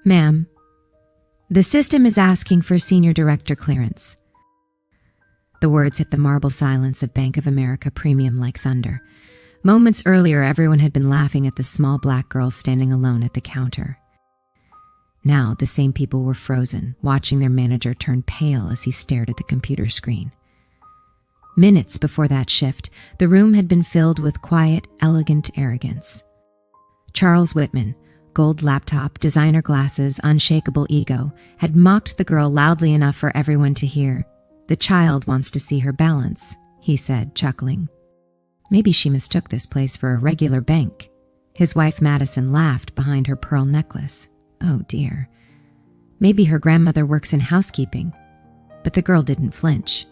Ma'am, the system is asking for senior director clearance. The words hit the marble silence of Bank of America Premium like thunder. Moments earlier, everyone had been laughing at the small black girl standing alone at the counter. Now, the same people were frozen, watching their manager turn pale as he stared at the computer screen. Minutes before that shift, the room had been filled with quiet, elegant arrogance. Charles Whitman, gold laptop, designer glasses, unshakable ego, had mocked the girl loudly enough for everyone to hear. "The child wants to see her balance," he said, chuckling. Maybe she mistook this place for a regular bank. His wife Madison laughed behind her pearl necklace. Oh dear. Maybe her grandmother works in housekeeping. But the girl didn't flinch.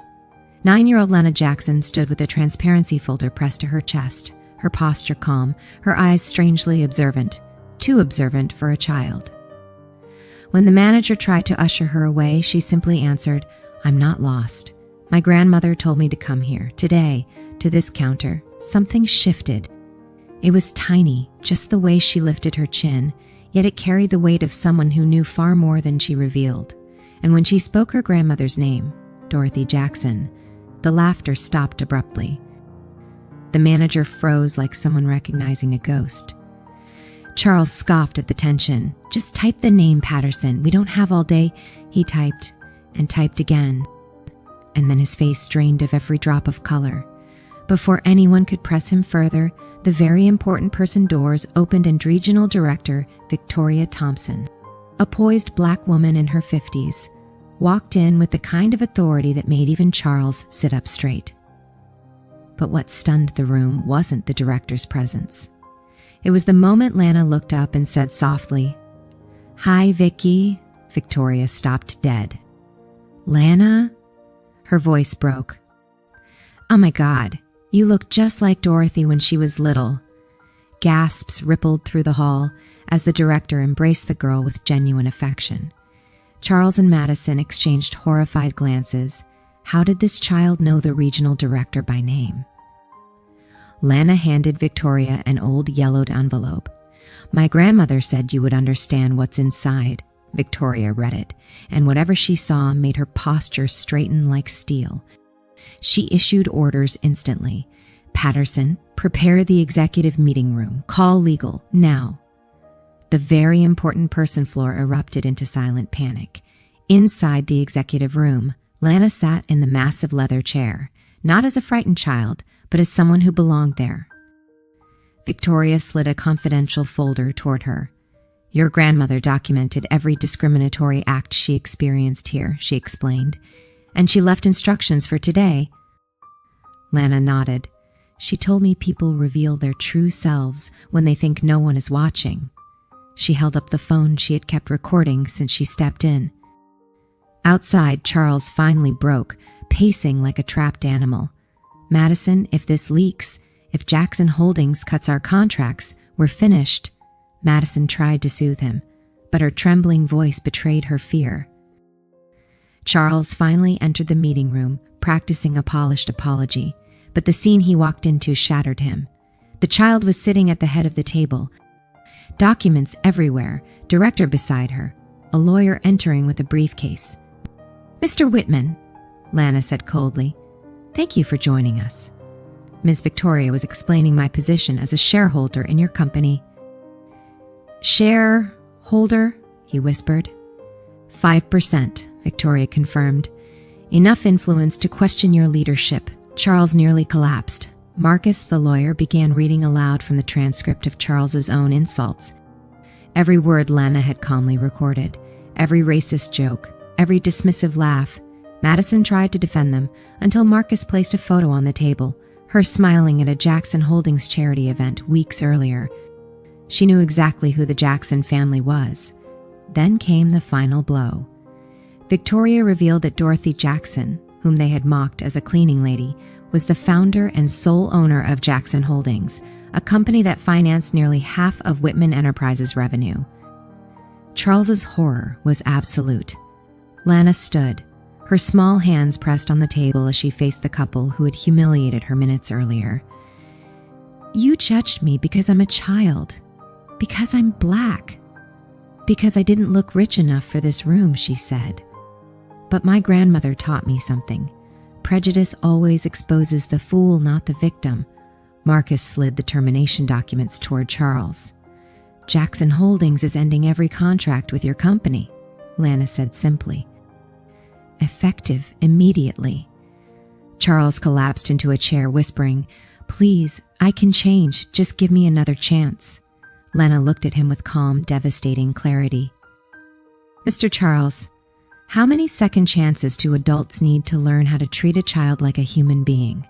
9-year-old Lena Jackson stood with a transparency folder pressed to her chest, her posture calm, her eyes strangely observant, too observant for a child. When the manager tried to usher her away, she simply answered, "I'm not lost. My grandmother told me to come here, today, to this counter. Something shifted. It was tiny, just the way she lifted her chin, yet it carried the weight of someone who knew far more than she revealed. And when she spoke her grandmother's name, Dorothy Jackson, the laughter stopped abruptly. The manager froze like someone recognizing a ghost. Charles scoffed at the tension. "Just type the name, Patterson. We don't have all day." He typed and typed again. And then his face drained of every drop of color. Before anyone could press him further, the very important person doors opened and Regional Director Victoria Thompson, a poised black woman in her 50s, walked in with the kind of authority that made even Charles sit up straight. But what stunned the room wasn't the director's presence. It was the moment Lana looked up and said softly, "Hi, Vicky." Victoria stopped dead. "Lana?" Her voice broke. "Oh my God, you look just like Dorothy when she was little." Gasps rippled through the hall as the director embraced the girl with genuine affection. Charles and Madison exchanged horrified glances. How did this child know the regional director by name? Lana handed Victoria an old yellowed envelope. "My grandmother said you would understand what's inside." Victoria read it, and whatever she saw made her posture straighten like steel. She issued orders instantly. "Patterson, prepare the executive meeting room. Call legal, now." The very important person floor erupted into silent panic. Inside the executive room, Lana sat in the massive leather chair, not as a frightened child, but as someone who belonged there. Victoria slid a confidential folder toward her. "Your grandmother documented every discriminatory act she experienced here," she explained, "and she left instructions for today." Lana nodded. "She told me people reveal their true selves when they think no one is watching." She held up the phone she had kept recording since she stepped in. Outside, Charles finally broke, pacing like a trapped animal. "Madison, if this leaks, if Jackson Holdings cuts our contracts, we're finished." Madison tried to soothe him, but her trembling voice betrayed her fear. Charles finally entered the meeting room, practicing a polished apology, but the scene he walked into shattered him. The child was sitting at the head of the table. Documents everywhere, director beside her, a lawyer entering with a briefcase. "Mr. Whitman," Lana said coldly, "thank you for joining us. Ms. Victoria was explaining my position as a shareholder in your company." "Shareholder?" he whispered. 5%, Victoria confirmed. "Enough influence to question your leadership." Charles nearly collapsed. Marcus, the lawyer, began reading aloud from the transcript of Charles's own insults. Every word Lana had calmly recorded, every racist joke, every dismissive laugh. Madison tried to defend them until Marcus placed a photo on the table, her smiling at a Jackson Holdings charity event weeks earlier. She knew exactly who the Jackson family was. Then came the final blow. Victoria revealed that Dorothy Jackson, whom they had mocked as a cleaning lady, was the founder and sole owner of Jackson Holdings, a company that financed nearly half of Whitman Enterprises' revenue. Charles's horror was absolute. Lana stood, her small hands pressed on the table as she faced the couple who had humiliated her minutes earlier. "You judged me because I'm a child, because I'm black. Because I didn't look rich enough for this room, she said. But my grandmother taught me something. Prejudice always exposes the fool, not the victim. Marcus slid the termination documents toward Charles. Jackson Holdings is ending every contract with your company, Lana said simply. Effective immediately. Charles collapsed into a chair, whispering, "Please, I can change. Just give me another chance." Lana looked at him with calm, devastating clarity. "Mr. Charles, how many second chances do adults need to learn how to treat a child like a human being?"